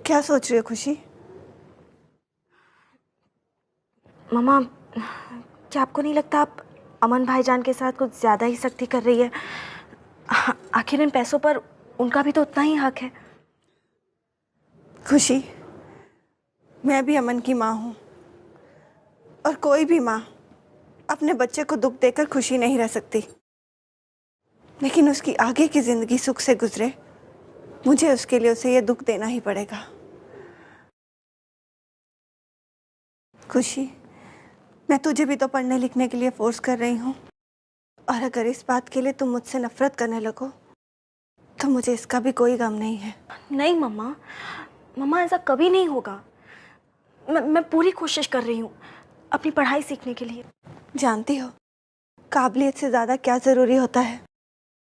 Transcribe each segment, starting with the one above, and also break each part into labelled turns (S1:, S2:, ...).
S1: क्या सोच रही हो खुशी?
S2: मम्मा, क्या आपको नहीं लगता आप अमन भाईजान के साथ कुछ ज़्यादा ही सख्ती कर रही है? आखिर इन पैसों पर उनका भी तो उतना ही हक है।
S1: खुशी, मैं भी अमन की माँ हूँ और कोई भी माँ अपने बच्चे को दुख देकर खुशी नहीं रह सकती। लेकिन उसकी आगे की जिंदगी सुख से गुजरे, मुझे उसके लिए उसे ये दुख देना ही पड़ेगा। खुशी, मैं तुझे भी तो पढ़ने लिखने के लिए फोर्स कर रही हूँ, और अगर इस बात के लिए तुम मुझसे नफरत करने लगो तो मुझे इसका भी कोई गम नहीं है।
S2: नहीं मम्मा, मम्मा ऐसा कभी नहीं होगा। मैं पूरी कोशिश कर रही हूँ अपनी पढ़ाई सीखने के लिए।
S1: जानती हो काबिलियत से ज़्यादा क्या ज़रूरी होता है?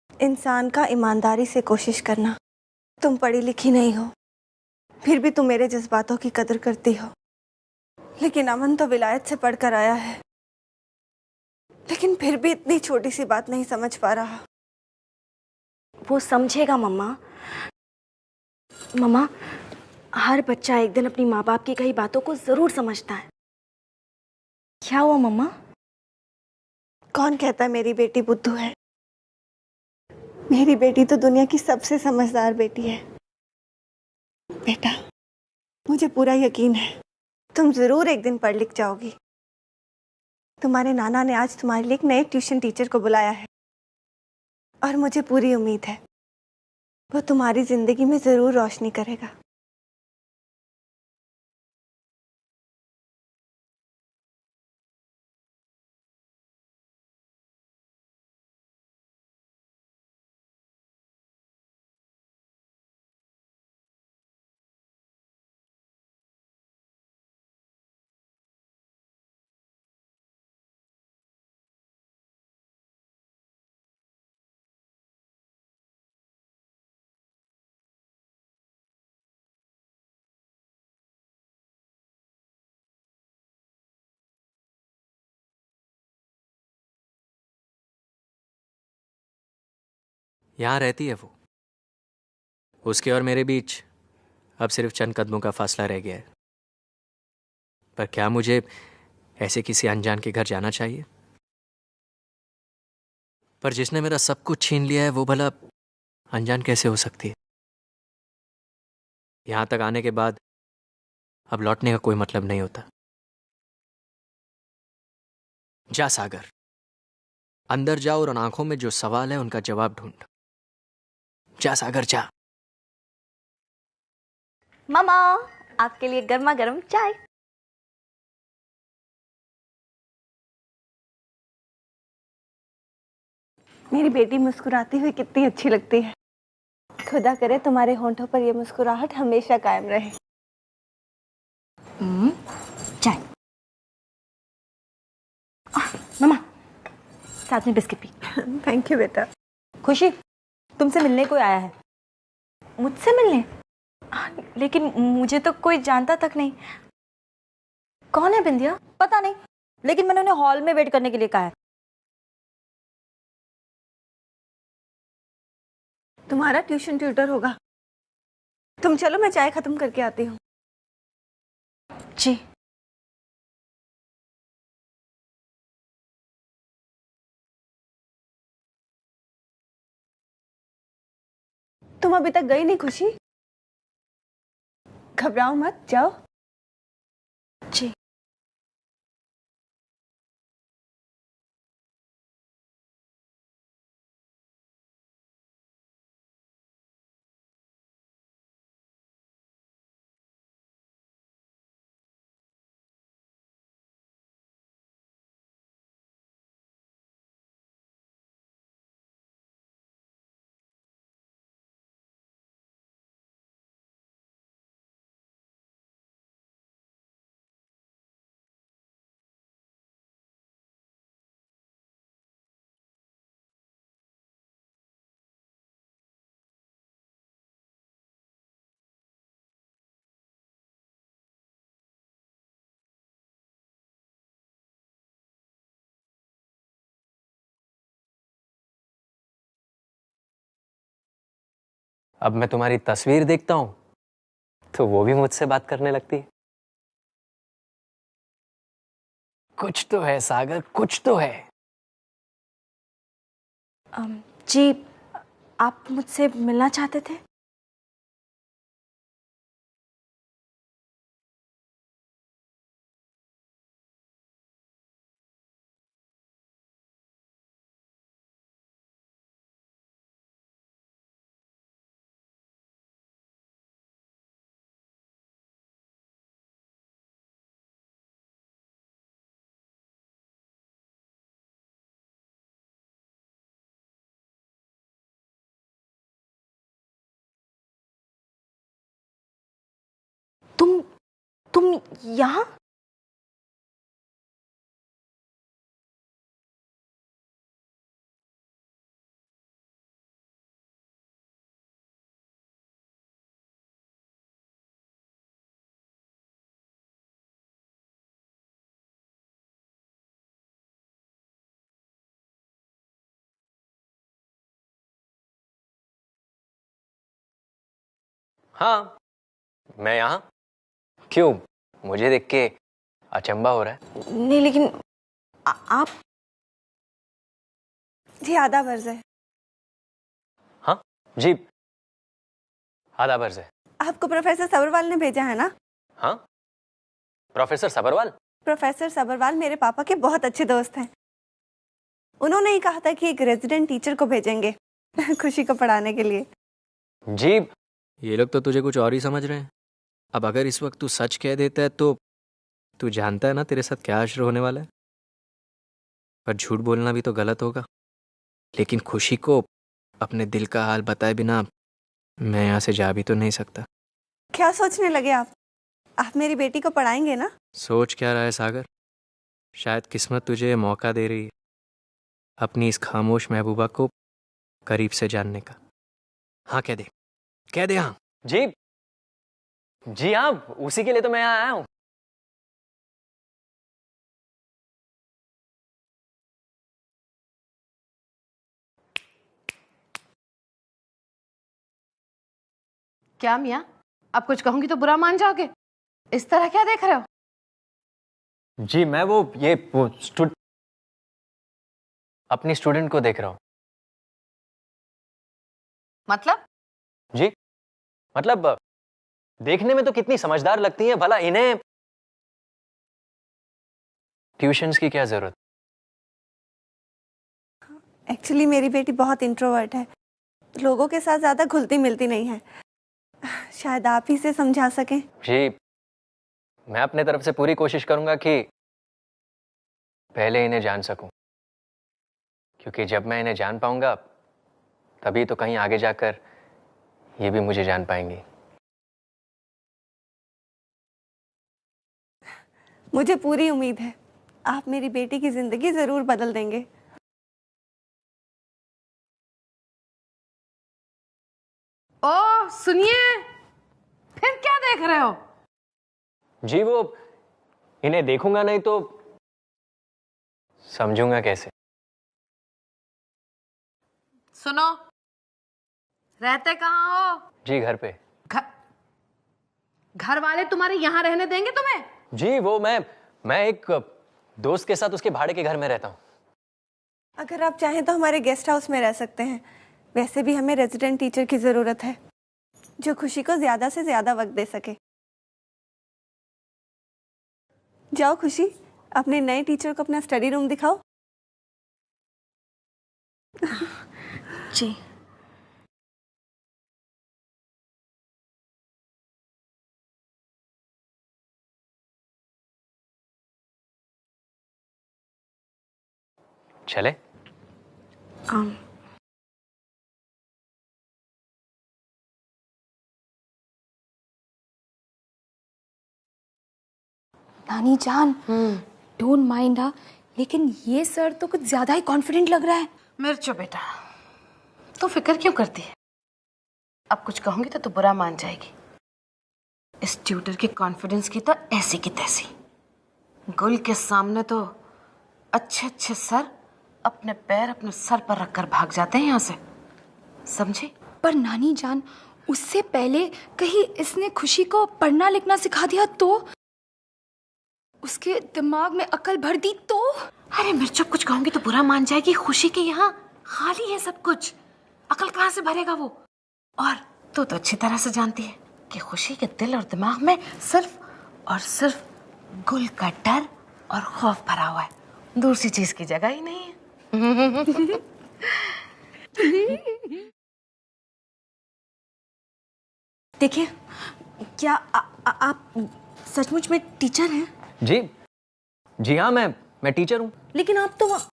S1: इंसान का ईमानदारी से कोशिश करना। तुम पढ़ी लिखी नहीं हो, फिर भी तुम मेरे जज्बातों की कदर करती हो। लेकिन अमन तो विलायत से पढ़कर आया है, लेकिन फिर भी इतनी छोटी सी बात नहीं समझ पा रहा।
S2: वो समझेगा मम्मा। मम्मा, हर बच्चा एक दिन अपनी माँ बाप की कही बातों को ज़रूर समझता है। क्या हुआ मम्मा?
S1: कौन कहता है मेरी बेटी बुद्धू है? मेरी बेटी तो दुनिया की सबसे समझदार बेटी है। बेटा, मुझे पूरा यकीन है तुम जरूर एक दिन पढ़ लिख जाओगी। तुम्हारे नाना ने आज तुम्हारे लिए एक नए ट्यूशन टीचर को बुलाया है, और मुझे पूरी उम्मीद है वो तुम्हारी जिंदगी में जरूर रोशनी करेगा।
S3: यहाँ रहती है वो। उसके और मेरे बीच अब सिर्फ चंद कदमों का फासला रह गया है। पर क्या मुझे ऐसे किसी अनजान के घर जाना चाहिए? पर जिसने मेरा सब कुछ छीन लिया है वो भला अनजान कैसे हो सकती है? यहां तक आने के बाद अब लौटने का कोई मतलब नहीं होता। जा सागर, अंदर जाओ और उन आंखों में जो सवाल है उनका जवाब ढूंढ। जा सागर जा।
S2: मम्मा, आपके लिए गर्मा गर्म चाय।
S1: मेरी बेटी मुस्कुराती हुई कितनी अच्छी लगती है। खुदा करे तुम्हारे होंठों पर यह मुस्कुराहट हमेशा कायम रहे।
S2: चाय। मम्मा, साथ में बिस्किट भी।
S1: थैंक यू बेटा।
S4: खुशी, तुमसे मिलने कोई आया है।
S2: मुझसे मिलने? लेकिन मुझे तो कोई जानता तक नहीं। कौन है बिंदिया?
S4: पता नहीं, लेकिन मैंने उन्हें हॉल में वेट करने के लिए कहा है।
S1: तुम्हारा ट्यूशन ट्यूटर होगा। तुम चलो, मैं चाय खत्म करके आती हूँ।
S2: जी।
S1: तुम अभी तक गई नहीं खुशी? घबराओ मत, जाओ।
S2: जी।
S3: अब मैं तुम्हारी तस्वीर देखता हूं तो वो भी मुझसे बात करने लगती है। कुछ तो है सागर, कुछ तो है।
S2: जी, आप मुझसे मिलना चाहते थे? तुम यहाँ?
S3: हाँ, मैं यहाँ। क्यों, मुझे देख के अचंभा हो रहा है?
S2: नहीं, लेकिन आप।
S1: जी आधा बर्ज है।
S3: हाँ जी, आधा बर्ज है।
S1: आपको प्रोफेसर सबरवाल ने भेजा है ना?
S3: हाँ, प्रोफेसर सबरवाल?
S1: प्रोफेसर सबरवाल मेरे पापा के बहुत अच्छे दोस्त हैं। उन्होंने ही कहा था कि एक रेजिडेंट टीचर को भेजेंगे खुशी को पढ़ाने के लिए।
S3: जी, ये लोग तो तुझे कुछ और ही समझ रहे हैं। अब अगर इस वक्त तू सच कह देता है तो तू जानता है ना तेरे साथ क्या अश्र होने वाला है। पर झूठ बोलना भी तो गलत होगा। लेकिन खुशी को अपने दिल का हाल बताए बिना मैं यहाँ से जा भी तो नहीं सकता।
S1: क्या सोचने लगे आप मेरी बेटी को पढ़ाएंगे ना?
S3: सोच क्या रहा है सागर? शायद किस्मत तुझे ये मौका दे रही है अपनी इस खामोश महबूबा को करीब से जानने का। हाँ कह दे, कह दे। हाँ जी, जी हाँ, उसी के लिए तो मैं यहाँ आया हूँ।
S5: क्या मियाँ, अब कुछ कहूंगी तो बुरा मान जाओगे? इस तरह क्या देख रहे हो?
S3: जी मैं अपनी स्टूडेंट को देख रहा हूँ।
S5: मतलब?
S3: जी मतलब देखने में तो कितनी समझदार लगती है, भला इन्हें ट्यूशंस की क्या जरूरत?
S1: एक्चुअली मेरी बेटी बहुत इंट्रोवर्ट है, लोगों के साथ ज्यादा घुलती मिलती नहीं है। शायद आप ही से समझा सकें।
S3: जी मैं अपने तरफ से पूरी कोशिश करूंगा कि पहले इन्हें जान सकूं, क्योंकि जब मैं इन्हें जान पाऊंगा तभी तो कहीं आगे जाकर ये भी मुझे जान पाएंगी।
S1: मुझे पूरी उम्मीद है आप मेरी बेटी की जिंदगी जरूर बदल देंगे।
S5: ओ सुनिए, फिर क्या देख रहे हो?
S3: जी वो इन्हें देखूंगा नहीं तो समझूंगा कैसे?
S5: सुनो, रहते कहाँ हो?
S3: जी घर पे।
S5: घर वाले तुम्हारे यहाँ रहने देंगे तुम्हें?
S3: जी वो मैं एक दोस्त के साथ उसके भाड़े के घर में रहता हूँ।
S1: अगर आप चाहें तो हमारे गेस्ट हाउस में रह सकते हैं। वैसे भी हमें रेजिडेंट टीचर की जरूरत है जो खुशी को ज्यादा से ज्यादा वक्त दे सके। जाओ खुशी, अपने नए टीचर को अपना स्टडी रूम दिखाओ।
S2: जी।
S3: चले?
S2: नानी जान, डोंट माइंड हाँ, लेकिन ये सर तो कुछ ज्यादा ही कॉन्फिडेंट लग रहा है।
S5: मिर्चो बेटा, तू फिक्र क्यों करती है? अब कुछ कहूंगी तो तू बुरा मान जाएगी। इस ट्यूटर के कॉन्फिडेंस की तो ऐसी की तैसी। गुल के सामने तो अच्छे अच्छे सर अपने पैर अपने सर पर रखकर भाग जाते हैं यहाँ से, समझी?
S2: पर नानी जान,
S6: उससे पहले कहीं इसने खुशी को पढ़ना लिखना सिखा दिया तो, उसके दिमाग में अकल भर दी तो।
S5: अरे मिर्चो, कुछ कहूंगी तो बुरा मान जाएगी। खुशी के यहाँ खाली है सब कुछ, अकल कहाँ से भरेगा वो। और तू तो अच्छी तरह से जानती है कि खुशी के दिल और दिमाग में सिर्फ और सिर्फ गुल का डर और खौफ भरा हुआ है, दूसरी चीज की जगह ही नहीं है।
S2: देखिए, क्या आप सचमुच में टीचर हैं?
S3: जी जी हाँ, मैं टीचर हूँ।
S2: लेकिन आप तो आप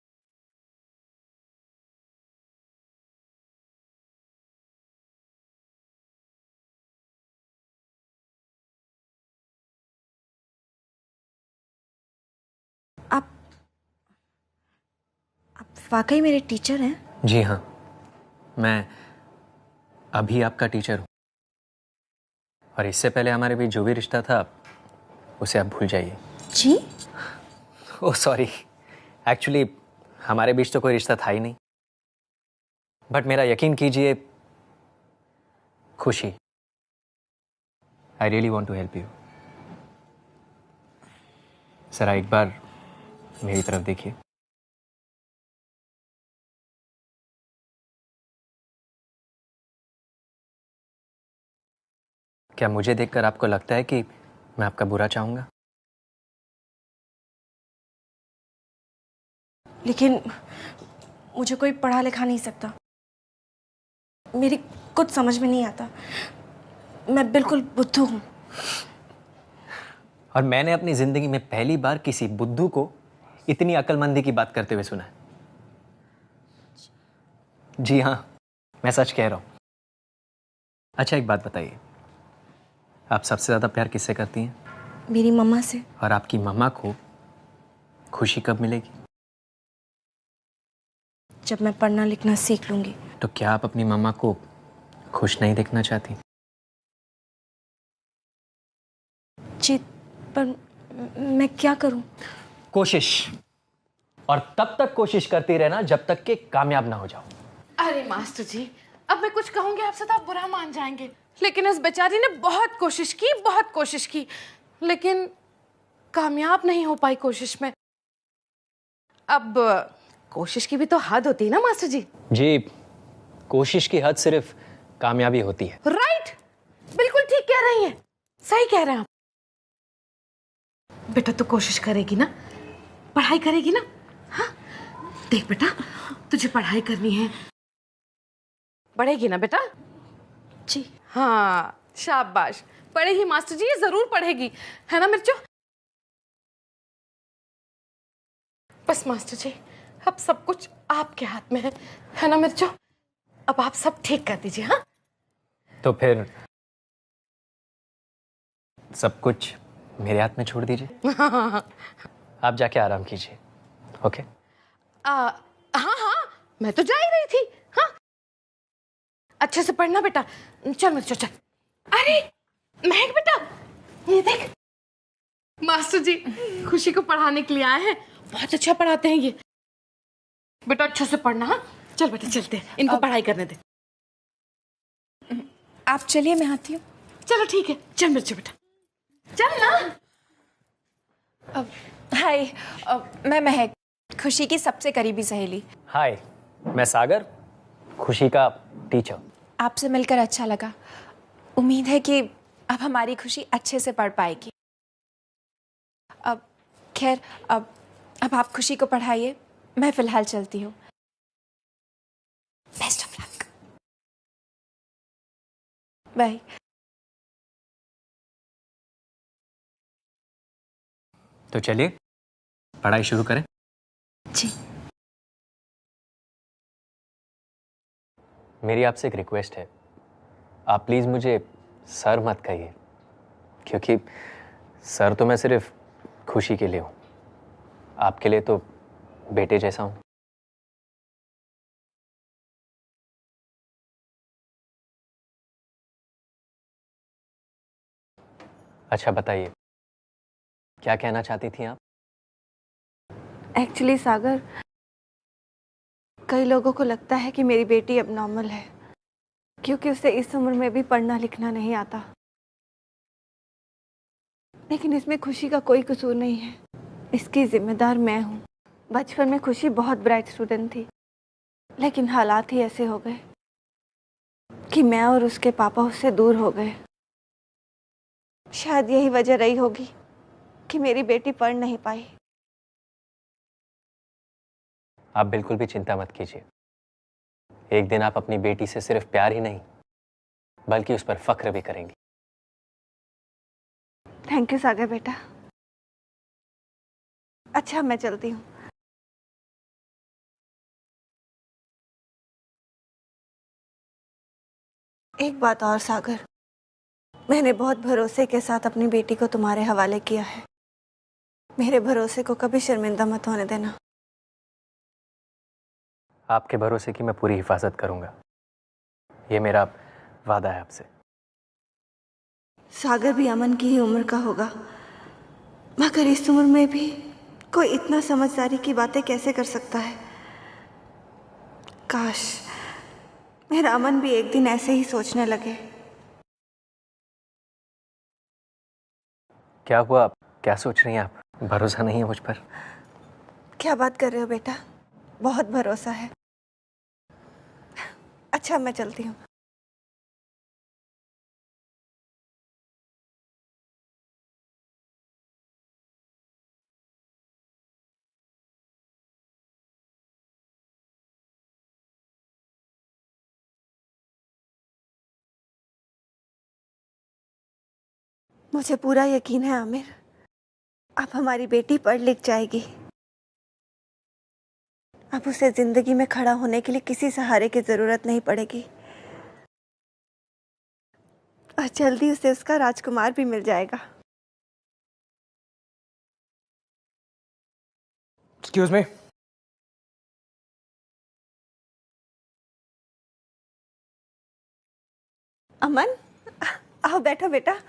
S2: वाकई मेरे टीचर हैं?
S3: जी हाँ, मैं अभी आपका टीचर हूँ। और इससे पहले हमारे बीच जो भी रिश्ता था उसे आप भूल जाइए।
S2: जी?
S3: ओह सॉरी, एक्चुअली हमारे बीच तो कोई रिश्ता था ही नहीं। बट मेरा यकीन कीजिए Khushi, I really want to help you. जरा एक बार मेरी तरफ देखिए। क्या मुझे देखकर आपको लगता है कि मैं आपका बुरा चाहूंगा?
S2: लेकिन मुझे कोई पढ़ा लिखा नहीं सकता, मेरी कुछ समझ में नहीं आता। मैं बिल्कुल बुद्धू हूँ।
S3: और मैंने अपनी जिंदगी में पहली बार किसी बुद्धू को इतनी अक्लमंदी की बात करते हुए सुना है। जी हाँ, मैं सच कह रहा हूं। अच्छा एक बात बताइए, आप सबसे ज्यादा प्यार किससे करती हैं?
S2: मेरी मम्मा से।
S3: और आपकी मम्मा को खुशी कब मिलेगी?
S2: जब मैं पढ़ना लिखना सीख लूंगी।
S3: तो क्या आप अपनी मम्मा को खुश नहीं देखना चाहती?
S2: जी, पर मैं क्या करूं?
S3: कोशिश, और तब तक कोशिश करती रहना जब तक कि कामयाब ना हो जाओ।
S5: अरे मास्टर जी, अब मैं कुछ कहूंगी आपसे तो आप बुरा मान जाएंगे, लेकिन इस बेचारी ने बहुत कोशिश की, लेकिन कामयाब नहीं हो पाई कोशिश में। अब कोशिश की भी तो हद होती है ना मास्टर जी।
S3: जी, कोशिश की हद सिर्फ कामयाबी होती है।
S5: राइट, बिल्कुल ठीक कह रही हैं, सही कह रहे हैं आप। बेटा तू कोशिश करेगी ना, पढ़ाई करेगी ना? हाँ देख बेटा, तुझे पढ़ाई करनी है, पढ़ेगी ना बेटा?
S2: जी
S5: हाँ शाबाश, पढ़ेगी मास्टर जी, ये जरूर पढ़ेगी, है ना मिर्चो? बस मास्टर जी, अब सब कुछ आपके हाथ में है ना मिर्चो? अब आप सब ठीक कर दीजिए। हाँ
S3: तो फिर सब कुछ मेरे हाथ में छोड़ दीजिए। आप जाके आराम कीजिए। ओके?
S5: हाँ, मैं तो जा ही रही थी। हाँ अच्छे से पढ़ना बेटा। चल मिर्चो चल। अरे महक बेटा, ये देख, मास्टर जी खुशी को पढ़ाने के लिए आए हैं, बहुत अच्छा पढ़ाते हैं ये। बेटा अच्छे से पढ़ना। हाँ चल बेटा, चलते हैं, इनको पढ़ाई करने दे।
S6: आप चलिए, मैं आती हूँ।
S5: चलो ठीक है, चल मिर्चो बेटा, चल ना।
S6: हाय, मैं महक, खुशी की सबसे करीबी सहेली।
S3: हाय, मैं सागर, खुशी का टीचर।
S6: आपसे मिलकर अच्छा लगा। उम्मीद है कि अब हमारी खुशी अच्छे से पढ़ पाएगी। अब खैर, अब आप खुशी को पढ़ाइए, मैं फिलहाल चलती हूँ। Best of luck. बाय।
S3: तो चलिए पढ़ाई शुरू करें।
S2: जी।
S3: मेरी आपसे एक रिक्वेस्ट है, आप प्लीज़ मुझे सर मत कहिए, क्योंकि सर तो मैं सिर्फ खुशी के लिए हूँ, आपके लिए तो बेटे जैसा हूँ। अच्छा बताइए, क्या कहना चाहती थी आप?
S1: एक्चुअली सागर, कई लोगों को लगता है कि मेरी बेटी अब नॉर्मल है, क्योंकि उसे इस उम्र में भी पढ़ना लिखना नहीं आता। लेकिन इसमें खुशी का कोई कसूर नहीं है, इसकी जिम्मेदार मैं हूँ। बचपन में खुशी बहुत ब्राइट स्टूडेंट थी, लेकिन हालात ही ऐसे हो गए कि मैं और उसके पापा उससे दूर हो गए। शायद यही वजह रही होगी कि मेरी बेटी पढ़ नहीं पाई।
S3: आप बिल्कुल भी चिंता मत कीजिए। एक दिन आप अपनी बेटी से सिर्फ प्यार ही नहीं बल्कि उस पर फख्र भी करेंगी।
S1: थैंक यू सागर बेटा। अच्छा, मैं चलती हूँ। एक बात और सागर, मैंने बहुत भरोसे के साथ अपनी बेटी को तुम्हारे हवाले किया है। मेरे भरोसे को कभी शर्मिंदा मत होने देना।
S3: आपके भरोसे की मैं पूरी हिफाजत करूंगा, ये मेरा वादा है आपसे।
S1: सागर भी अमन की ही उम्र का होगा, मगर इस उम्र में भी कोई इतना समझदारी की बातें कैसे कर सकता है। काश मेरा अमन भी एक दिन ऐसे ही सोचने लगे।
S3: क्या हुआ? क्या सोच रही हैं आप? भरोसा नहीं है मुझ पर?
S1: क्या बात कर रहे हो बेटा, बहुत भरोसा है। अच्छा, मैं चलती हूँ। मुझे पूरा यकीन है आमिर, अब हमारी बेटी पढ़ लिख जाएगी। अब उसे जिंदगी में खड़ा होने के लिए किसी सहारे की जरूरत नहीं पड़ेगी और जल्दी उसे उसका राजकुमार भी मिल जाएगा।
S7: Excuse me.
S1: अमन, आओ बैठो बेटा।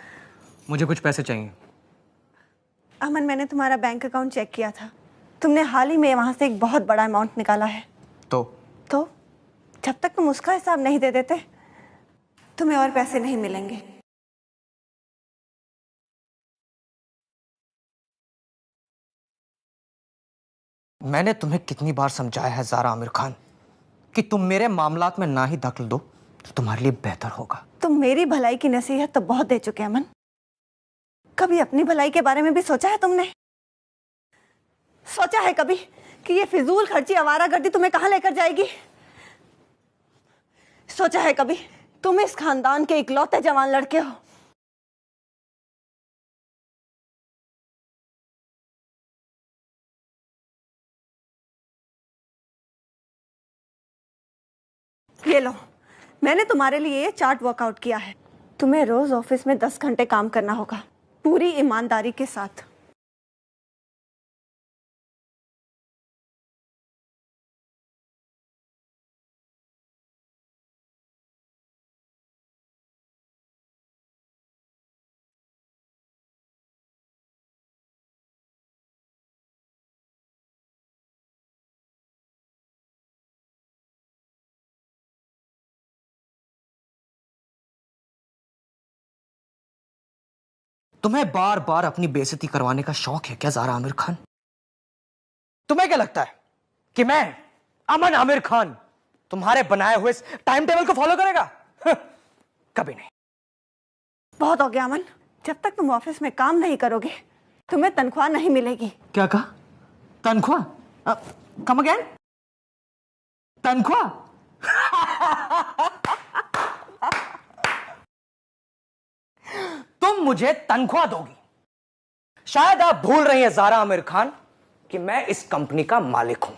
S7: मुझे कुछ पैसे चाहिए।
S1: अमन, मैंने तुम्हारा बैंक अकाउंट चेक किया था, तुमने हाल ही में वहां से एक बहुत बड़ा अमाउंट निकाला है। तो जब तक तुम उसका हिसाब नहीं दे देते तुम्हें और पैसे नहीं मिलेंगे।
S7: मैंने तुम्हें कितनी बार समझाया है ज़ारा आमिर खान कि तुम मेरे मामलात में ना ही दखल दो तो तुम्हारे लिए बेहतर होगा।
S1: तुम मेरी भलाई की नसीहत तो बहुत दे चुके हैं अमन, कभी अपनी भलाई के बारे में भी सोचा है तुमने? सोचा है कभी कि ये फिजूल खर्ची आवारागर्दी तुम्हें कहां लेकर जाएगी? सोचा है कभी तुम इस खानदान के इकलौते जवान लड़के हो? ये लो, मैंने तुम्हारे लिए ये चार्ट वर्कआउट किया है। तुम्हें रोज ऑफिस में 10 घंटे काम करना होगा, पूरी ईमानदारी के साथ।
S7: तुम्हें बार बार अपनी बेइज्जती करवाने का शौक है क्या ज़ारा आमिर खान? तुम्हें क्या लगता है कि मैं अमन आमिर खान तुम्हारे बनाए हुए टाइम टेबल को फॉलो करेगा? कभी नहीं।
S1: बहुत हो गया अमन, जब तक तुम ऑफिस में काम नहीं करोगे तुम्हें तनख्वाह नहीं मिलेगी।
S7: क्या कहा? तनख्वाह? Come again? तनख्वाह? तुम मुझे तनख्वाह दोगी? शायद आप भूल रही हैं ज़ारा आमिर खान कि मैं इस कंपनी का मालिक हूं।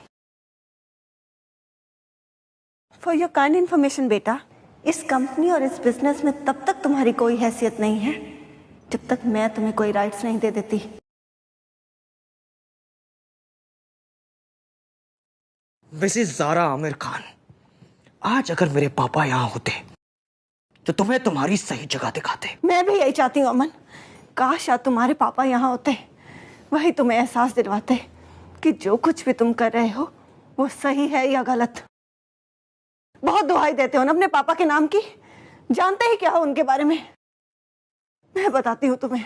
S1: फॉर योर काइंड इंफॉर्मेशन बेटा, इस कंपनी और इस बिजनेस में तब तक तुम्हारी कोई हैसियत नहीं है जब तक मैं तुम्हें कोई राइट्स नहीं दे देती।
S7: वैसे ज़ारा आमिर खान, आज अगर मेरे पापा यहां होते तो तुम्हें तुम्हारी सही जगह दिखाते।
S1: मैं भी यही चाहती हूँ अमन, काश आज तुम्हारे पापा यहाँ होते, वही तुम्हें एहसास दिलवाते कि जो कुछ भी तुम कर रहे हो वो सही है या गलत। बहुत दुहाई देते हो ना अपने पापा के नाम की। जानते ही क्या हो उनके बारे में? मैं बताती हूँ तुम्हें।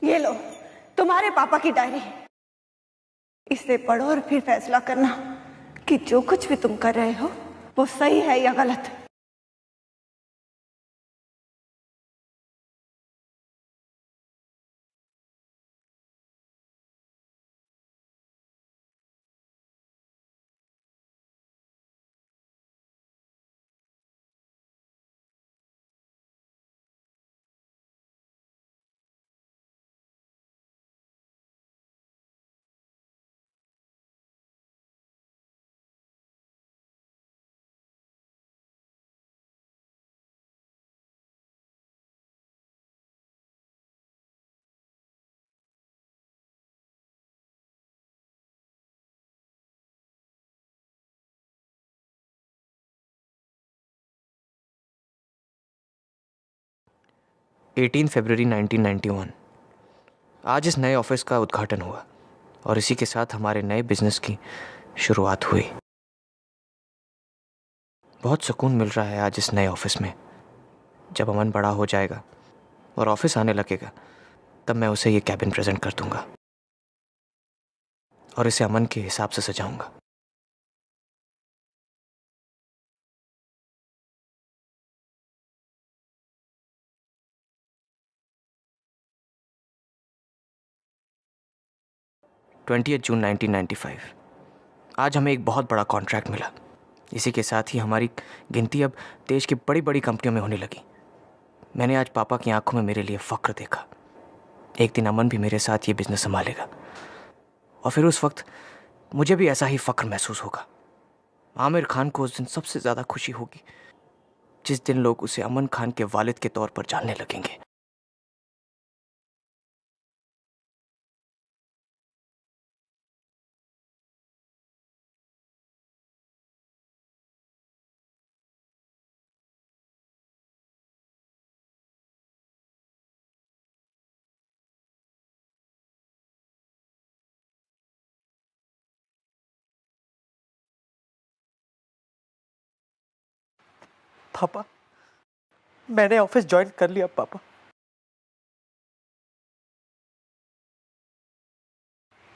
S1: ये लो, तुम्हारे पापा की डायरी। इसे पढ़ो और फिर फैसला करना कि जो कुछ भी तुम कर रहे हो वो सही है या गलत।
S7: February 1991, आज इस नए ऑफिस का उद्घाटन हुआ और इसी के साथ हमारे नए बिजनेस की शुरुआत हुई। बहुत सुकून मिल रहा है आज इस नए ऑफिस में। जब अमन बड़ा हो जाएगा और ऑफिस आने लगेगा तब मैं उसे ये कैबिन प्रेजेंट कर दूंगा और इसे अमन के हिसाब से सजाऊंगा। June 1995, आज हमें एक बहुत बड़ा कॉन्ट्रैक्ट मिला। इसी के साथ ही हमारी गिनती अब देश की बड़ी बड़ी कंपनियों में होने लगी। मैंने आज पापा की आंखों में मेरे लिए फक्र देखा। एक दिन अमन भी मेरे साथ ये बिजनेस संभालेगा और फिर उस वक्त मुझे भी ऐसा ही फक्र महसूस होगा। आमिर खान को उस दिन सबसे ज़्यादा खुशी होगी जिस दिन लोग उसे अमन खान के वालिद के तौर पर जानने लगेंगे। पापा, मैंने ऑफिस ज्वाइन कर लिया पापा।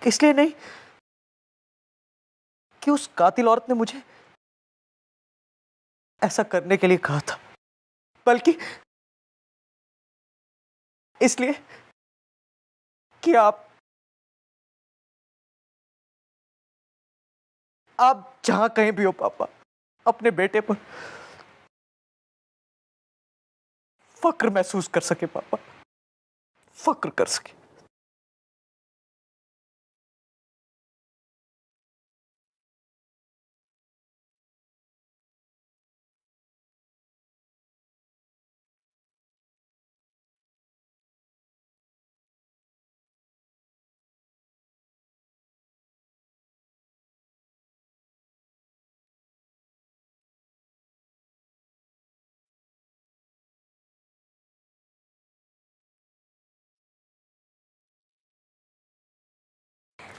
S7: इसलिए नहीं कि उस कातिल औरत ने मुझे ऐसा करने के लिए कहा था, बल्कि इसलिए कि आप जहां कहीं भी हो पापा, अपने बेटे पर फक्र महसूस कर सके पापा, फक्र कर सके।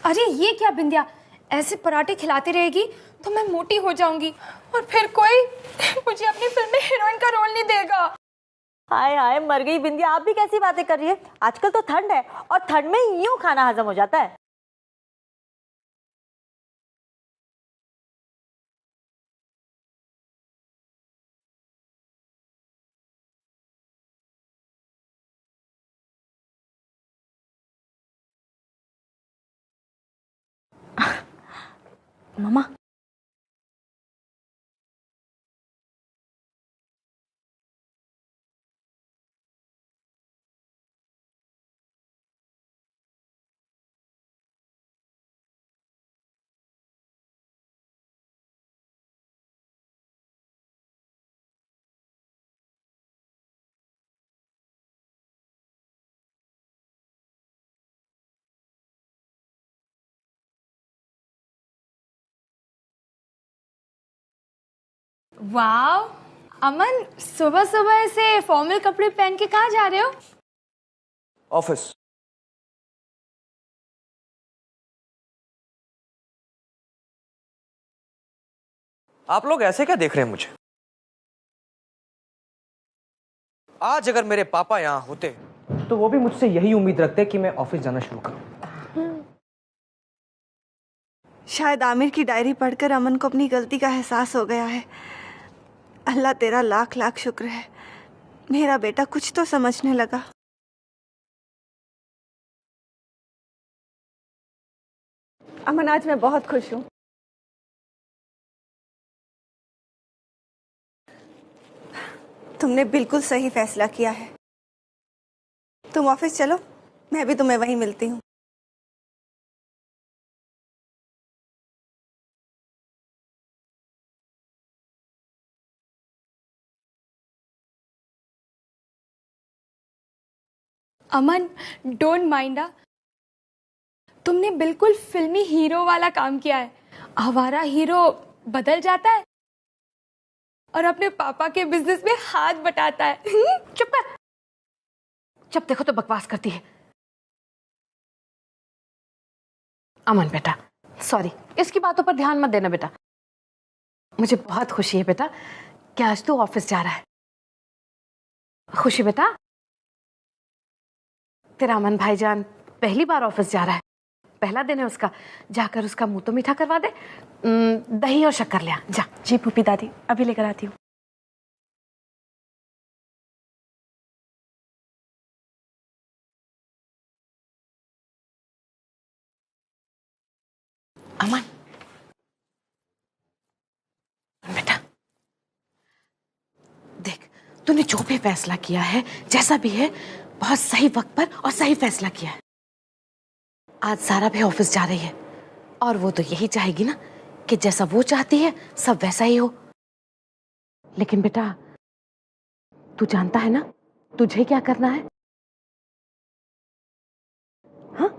S6: अरे ये क्या बिंदिया, ऐसे पराठे खिलाती रहेगी तो मैं मोटी हो जाऊंगी और फिर कोई मुझे अपनी फिल्म में हीरोइन का रोल नहीं देगा।
S4: हाय हाय, मर गई बिंदिया। आप भी कैसी बातें कर रही है? आजकल तो ठंड है और ठंड में यूं खाना हजम हो जाता है।
S2: मम्मा,
S6: वाह,
S8: अमन, सुबह सुबह ऐसे फॉर्मल कपड़े पहन के कहाँ जा रहे हो?
S7: ऑफिस। आप लोग ऐसे क्या देख रहे हैं मुझे? आज अगर मेरे पापा यहां होते तो वो भी मुझसे यही उम्मीद रखते कि मैं ऑफिस जाना शुरू करूं।
S1: शायद आमिर की डायरी पढ़कर अमन को अपनी गलती का एहसास हो गया है। अल्लाह तेरा लाख लाख शुक्र है, मेरा बेटा कुछ तो समझने लगा। अमन, आज मैं बहुत खुश हूँ। तुमने बिल्कुल सही फैसला किया है। तुम ऑफिस चलो, मैं भी तुम्हें वहीं मिलती हूँ।
S8: अमन, डोंट माइंड। तुमने बिल्कुल फिल्मी हीरो वाला काम किया है। आवारा हीरो बदल जाता है और अपने पापा के बिजनेस में हाथ बटाता है।
S5: चुप कर। जब देखो तो बकवास करती है। अमन बेटा, सॉरी, इसकी बातों पर ध्यान मत देना बेटा। मुझे बहुत खुशी है बेटा कि आज तू ऑफिस जा रहा है। खुशी बेटा, तेरा अमन भाईजान पहली बार ऑफिस जा रहा है, पहला दिन है उसका। जाकर उसका मुंह तो मीठा करवा दे। दही और शक्कर ले आ, जा।
S2: जी पुप्पी दादी, अभी लेकर आती हूँ।
S5: अमन बेटा, देख, तूने जो भी फैसला किया है, जैसा भी है, बहुत सही वक्त पर और सही फैसला किया है। आज सारा भी ऑफिस जा रही है और वो तो यही चाहेगी ना कि जैसा वो चाहती है सब वैसा ही हो। लेकिन बेटा, तू जानता है ना तुझे क्या करना है? हाँ?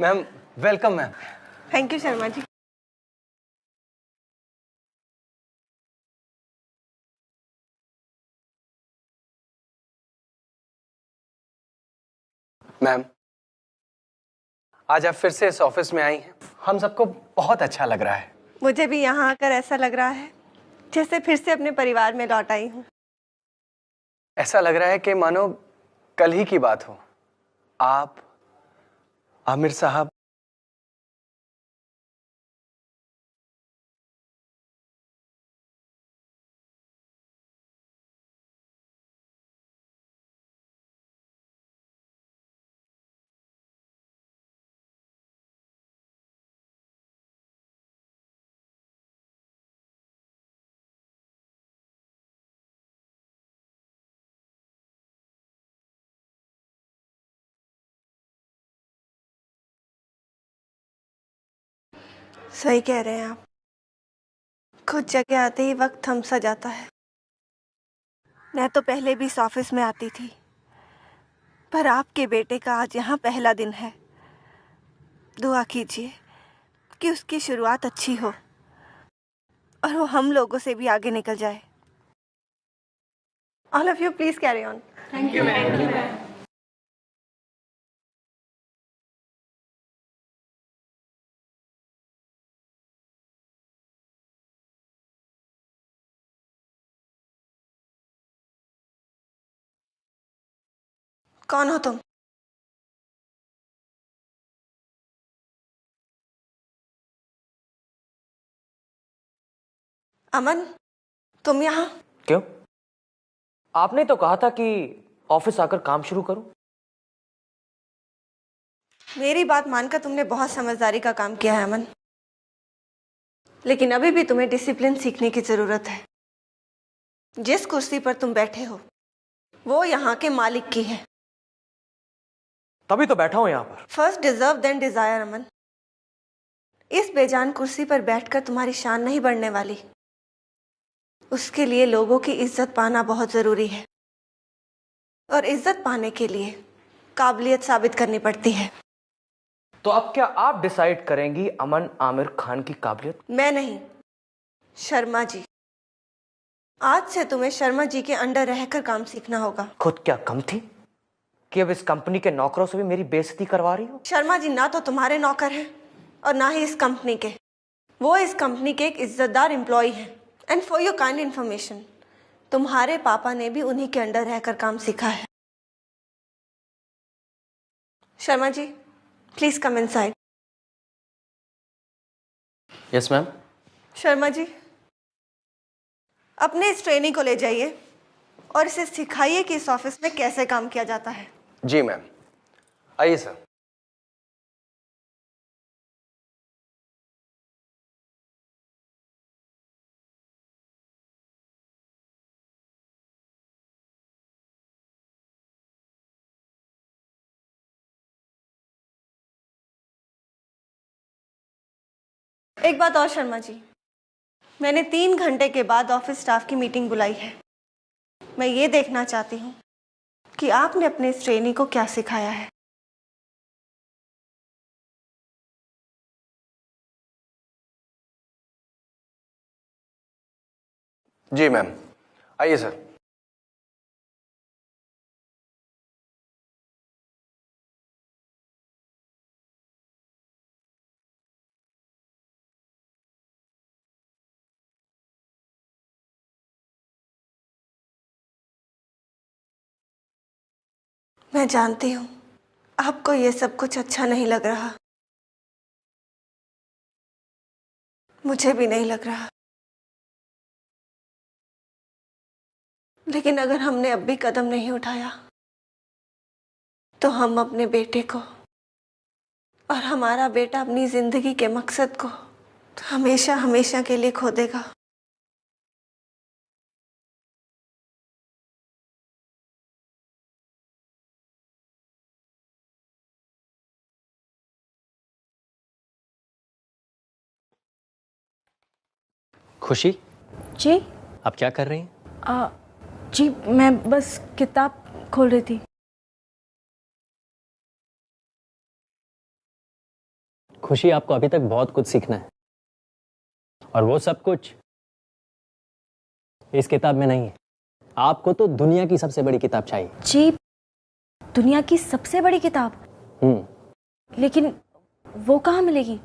S7: Ma'am, welcome ma'am.
S1: Thank you Sharma ji.
S7: Ma'am, आज आप फिर से इस ऑफिस में आई हैं। हम सबको बहुत अच्छा लग रहा है।
S1: मुझे भी यहाँ आकर ऐसा लग रहा है जैसे फिर से अपने परिवार में लौट आई हूँ।
S7: ऐसा लग रहा है कि मानो कल ही की बात हो। आप, आमिर साहब,
S1: सही कह रहे हैं आप। कुछ जगह आते ही वक्त थम सा जाता है। मैं तो पहले भी इस ऑफिस में आती थी, पर आपके बेटे का आज यहाँ पहला दिन है। दुआ कीजिए कि उसकी शुरुआत अच्छी हो और वो हम लोगों से भी आगे निकल जाए। All of you please carry on. Thank you ma'am. कौन हो तुम? अमन, तुम यहाँ?
S7: क्यों? आपने तो कहा था कि ऑफिस आकर काम शुरू करूं।
S1: मेरी बात मानकर तुमने बहुत समझदारी का काम किया है अमन, लेकिन अभी भी तुम्हें डिसिप्लिन सीखने की जरूरत है। जिस कुर्सी पर तुम बैठे हो वो यहाँ के मालिक की है।
S7: तभी तो बैठा हूं यहां पर।
S1: फर्स्ट डिजर्व देन डिजायर अमन। इस बेजान कुर्सी पर बैठकर तुम्हारी शान नहीं बढ़ने वाली। उसके लिए लोगों की इज्जत पाना बहुत जरूरी है, और इज्जत पाने के लिए काबिलियत साबित करनी पड़ती है।
S7: तो अब क्या आप डिसाइड करेंगी अमन आमिर खान की काबिलियत?
S1: मैं नहीं, शर्मा जी। आज से तुम्हें शर्मा जी के अंडर रहकर काम सीखना होगा।
S7: खुद क्या कम थी कि अब इस कंपनी के नौकरों से भी मेरी बेइज्जती करवा रही हो?
S1: शर्मा जी ना तो तुम्हारे नौकर हैं और ना ही इस कंपनी के। वो इस कंपनी के एक इज्जतदार एम्प्लॉय हैं। And for your kind information, तुम्हारे पापा ने भी उन्हीं के अंडर रहकर काम सीखा है। Sharma ji, please come inside.
S3: Yes ma'am.
S1: Sharma ji, अपने इस ट्रेनी को ले जाइए और इसे सिखाइए कि इस ऑफिस में कैसे काम किया जाता है।
S7: जी मैम। आइए सर।
S1: एक बात और शर्मा जी, मैंने 3 घंटे के बाद ऑफिस स्टाफ की मीटिंग बुलाई है। मैं ये देखना चाहती हूँ कि आपने अपने इस ट्रेनी को क्या सिखाया है।
S7: जी मैम। आइए सर।
S1: मैं जानती हूँ आपको ये सब कुछ अच्छा नहीं लग रहा, मुझे भी नहीं लग रहा। लेकिन अगर हमने अब भी कदम नहीं उठाया तो हम अपने बेटे को और हमारा बेटा अपनी जिंदगी के मकसद को हमेशा हमेशा के लिए खो देगा।
S3: खुशी,
S2: जी
S3: आप क्या कर रही हैं?
S2: जी मैं बस किताब खोल रही थी।
S3: खुशी, आपको अभी तक बहुत कुछ सीखना है, और वो सब कुछ इस किताब में नहीं है। आपको तो दुनिया की सबसे बड़ी किताब चाहिए।
S2: जी, दुनिया की सबसे बड़ी किताब? लेकिन वो कहाँ मिलेगी?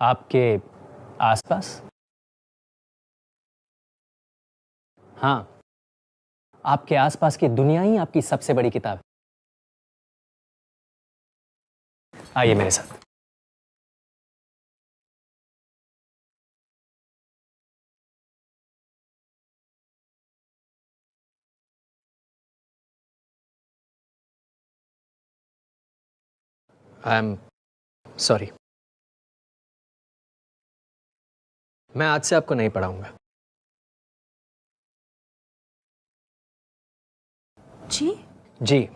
S3: आपके आसपास। हाँ, आपके आसपास की दुनिया ही आपकी सबसे बड़ी किताब है। आइए मेरे साथ। आई एम सॉरी, मैं आज से आपको नहीं पढ़ाऊंगा।
S2: जी?
S3: जी,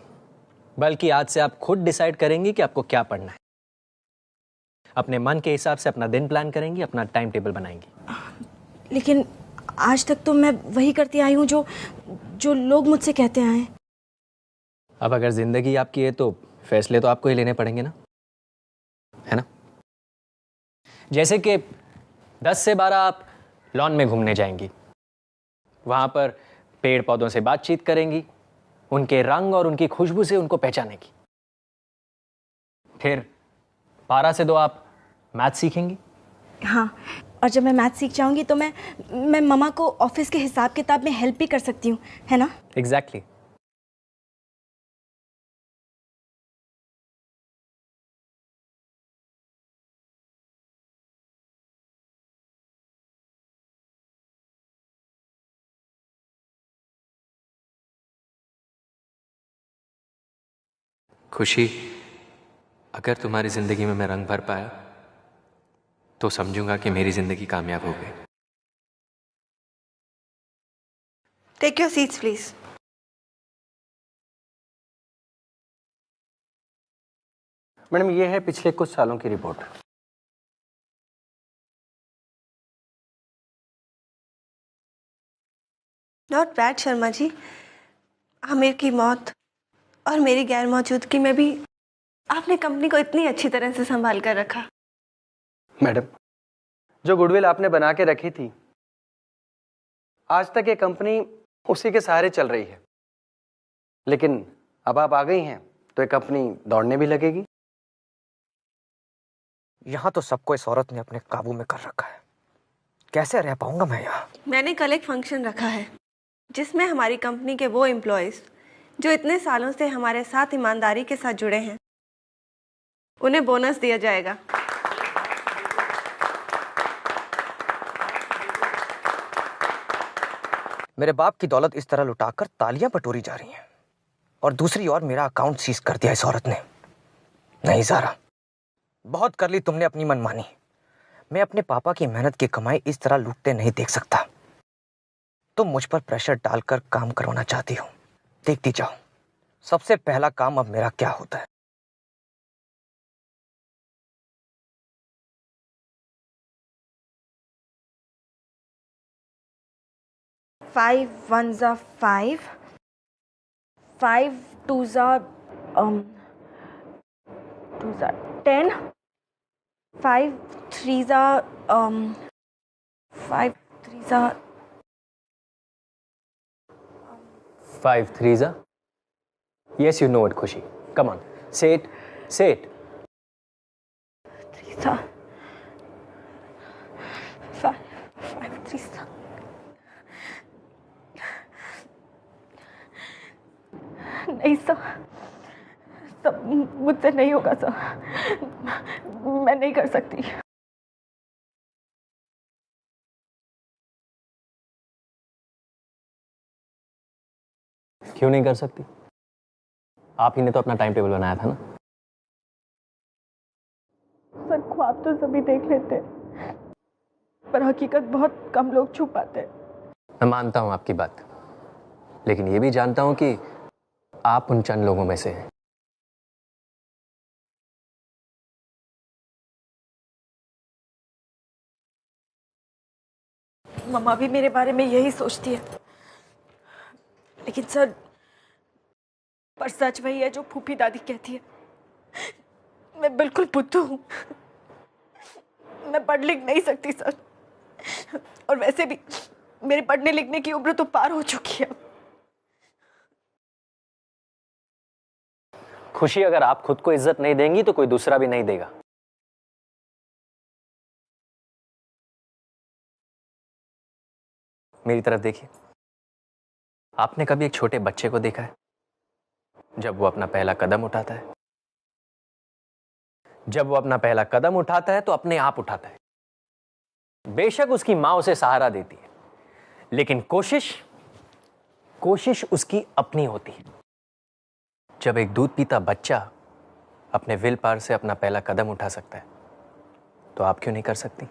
S3: बल्कि आज से आप खुद डिसाइड करेंगी कि आपको क्या पढ़ना है। अपने मन के हिसाब से अपना दिन प्लान करेंगी, अपना टाइम टेबल बनाएंगी।
S2: लेकिन आज तक तो मैं वही करती आई हूँ जो लोग मुझसे कहते आए हैं।
S3: अब अगर जिंदगी आपकी है तो फैसले तो आपको ही लेने पड़ेंगे ना, है ना? जैसे कि 10 से 12 आप लॉन में घूमने जाएंगी, वहां पर पेड़ पौधों से बातचीत करेंगी, उनके रंग और उनकी खुशबू से उनको पहचानेगी। फिर 12 से 2 आप मैथ सीखेंगी।
S2: हाँ, और जब मैं मैथ सीख जाऊंगी तो मैं मम्मा को ऑफिस के हिसाब किताब में हेल्प भी कर सकती हूँ, है ना?
S3: एग्जैक्टली। खुशी, अगर तुम्हारी जिंदगी में मैं रंग भर पाया तो समझूंगा कि मेरी जिंदगी कामयाब हो गई।
S1: Take your seats please.
S9: Madam ये है पिछले कुछ सालों की report.
S1: Not bad Sharma ji. Aamir की मौत और मेरी गैर मौजूदगी में भी आपने कंपनी को इतनी अच्छी तरह से संभाल कर रखा।
S9: मैडम, जो गुडविल आपने बना के रखी थी, आज तक ये कंपनी उसी के सहारे चल रही है। लेकिन अब आप आ गई हैं तो ये कंपनी दौड़ने भी लगेगी।
S7: यहां तो सबको इस औरत ने अपने काबू में कर रखा है। कैसे रह पाऊंगा मैं यहाँ?
S1: मैंने कल एक फंक्शन रखा है जिसमें हमारी कंपनी के वो एम्प्लॉयज़ जो इतने सालों से हमारे साथ ईमानदारी के साथ जुड़े हैं, उन्हें बोनस दिया जाएगा।
S7: मेरे बाप की दौलत इस तरह लुटाकर तालियां बटोरी जा रही हैं और दूसरी ओर मेरा अकाउंट सीज कर दिया इस औरत ने। नहीं ज़ारा, बहुत कर ली तुमने अपनी मनमानी। मैं अपने पापा की मेहनत की कमाई इस तरह लूटते नहीं देख सकता। तुम मुझ पर प्रेशर डालकर काम करवाना चाहती हो। देखती जाओ सबसे पहला काम अब मेरा क्या होता है।
S2: फाइव वन ज़ा 5, 5 2 ज़ा 10, 5 3 ज़ा 5 3 ज़ा
S3: 5 3 जा। Yes, you know it, Khushi. Come on, say it, say it.
S2: 3 ज़ा 5 3 ज़ा। नहीं सर, सब मुझसे नहीं होगा सर। मैं नहीं कर सकती।
S3: क्यों नहीं कर सकती? आप ही ने तो अपना टाइम टेबल बनाया था ना।
S2: सर, ख्वाब तो सभी देख लेते हैं, पर हकीकत बहुत कम लोग छुप पाते हैं।
S3: मैं मानता हूं आपकी बात, लेकिन ये भी जानता हूं कि आप उन चंद लोगों में से हैं।
S2: मम्मा भी मेरे बारे में यही सोचती है, लेकिन सर, पर सच वही है जो फूफी दादी कहती है। मैं बिल्कुल बुद्धू हूँ। मैं पढ़ लिख नहीं सकती सर, और वैसे भी मेरे पढ़ने लिखने की उम्र तो पार हो चुकी है।
S3: खुशी, अगर आप खुद को इज्जत नहीं देंगी तो कोई दूसरा भी नहीं देगा। मेरी तरफ देखिए। आपने कभी एक छोटे बच्चे को देखा है जब वो अपना पहला कदम उठाता है? जब वो अपना पहला कदम उठाता है तो अपने आप उठाता है। बेशक उसकी मां उसे सहारा देती है, लेकिन कोशिश उसकी अपनी होती है। जब एक दूध पीता बच्चा अपने विल पावर से अपना पहला कदम उठा सकता है, तो आप क्यों नहीं कर सकती?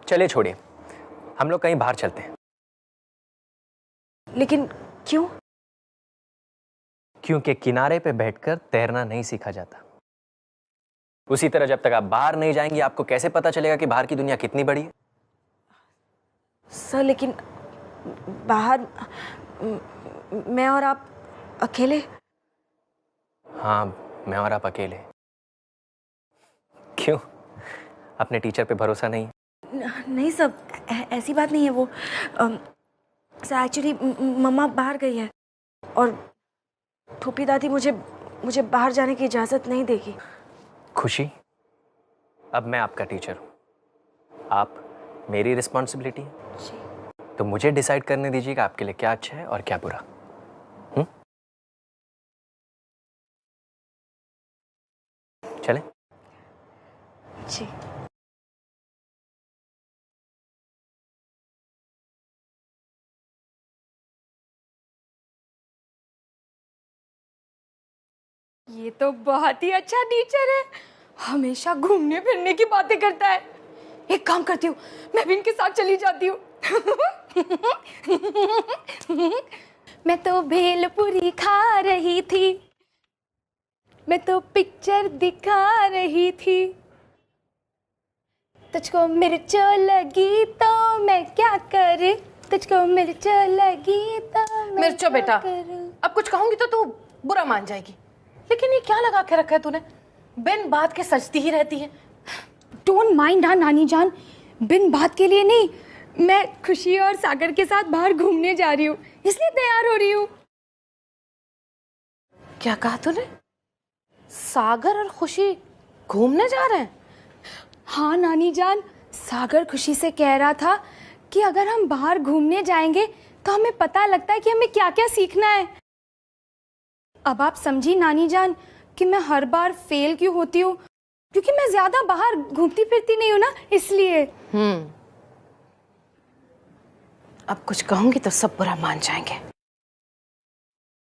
S3: चलिए छोड़िए, हम लोग कहीं बाहर चलते हैं।
S2: लेकिन क्यों?
S3: क्योंकि किनारे पे बैठकर तैरना नहीं सीखा जाता। उसी तरह जब तक आप बाहर नहीं जाएंगी, आपको कैसे पता चलेगा कि बाहर की दुनिया कितनी बड़ी है?
S2: सर, लेकिन बाहर मैं और आप अकेले।
S3: हाँ, मैं और आप अकेले। क्यों? अपने टीचर पे भरोसा नहीं?
S2: नहीं सर, ऐसी बात नहीं है। वो सर, एक्चुअली मम्मा बाहर गई है और फूफी दादी मुझे बाहर जाने की इजाज़त नहीं देगी।
S3: खुशी, अब मैं आपका टीचर हूँ, आप मेरी रिस्पॉन्सिबिलिटी है।
S2: जी।
S3: तो मुझे डिसाइड करने दीजिए कि आपके लिए क्या अच्छा है और क्या बुरा। चलें?
S2: जी।
S8: ये तो बहुत ही अच्छा टीचर है। हमेशा घूमने फिरने की बातें करता है। एक काम करती हूँ, मैं भी इनके साथ चली जाती हूँ। मैं तो भेलपुरी खा रही थी, मैं तो पिक्चर दिखा रही थी। तुझको मिर्च लगी तो मैं क्या करूं, तुझको मिर्च लगी तो मैं
S5: मिर्चो
S8: क्या
S5: बेटा,
S8: करूं?
S5: अब कुछ कहूंगी तो तू बुरा मान जाएगी। लेकिन ये क्या लगा के रखा है तूने? बिन बात के सजती ही रहती है।
S8: डोंट माइंड हाँ नानी जान, बिन बात के लिए नहीं, मैं खुशी और सागर के साथ बाहर घूमने जा रही हूँ, इसलिए तैयार हो रही हूँ।
S5: क्या कहा तूने? सागर और खुशी घूमने जा रहे हैं?
S8: हाँ नानी जान, सागर खुशी से कह रहा था कि अगर हम बाहर घूमने जाएंगे तो हमें पता लगता है कि हमें क्या क्या सीखना है। अब आप समझी नानी जान कि मैं हर बार फेल क्यों होती हूँ, क्योंकि मैं ज्यादा बाहर घूमती फिरती नहीं हूँ ना, इसलिए।
S5: अब कुछ कहूंगी तो सब बुरा मान जाएंगे,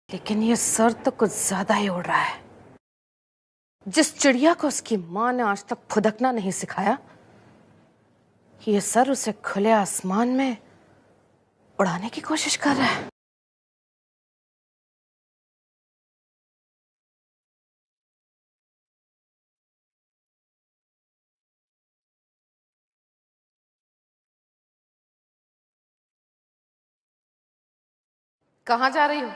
S5: लेकिन ये सर तो कुछ ज्यादा ही उड़ रहा है। जिस चिड़िया को उसकी मां ने आज तक फुदकना नहीं सिखाया, ये सर उसे खुले आसमान में उड़ाने की कोशिश कर रहा है। कहाँ जा रही हो?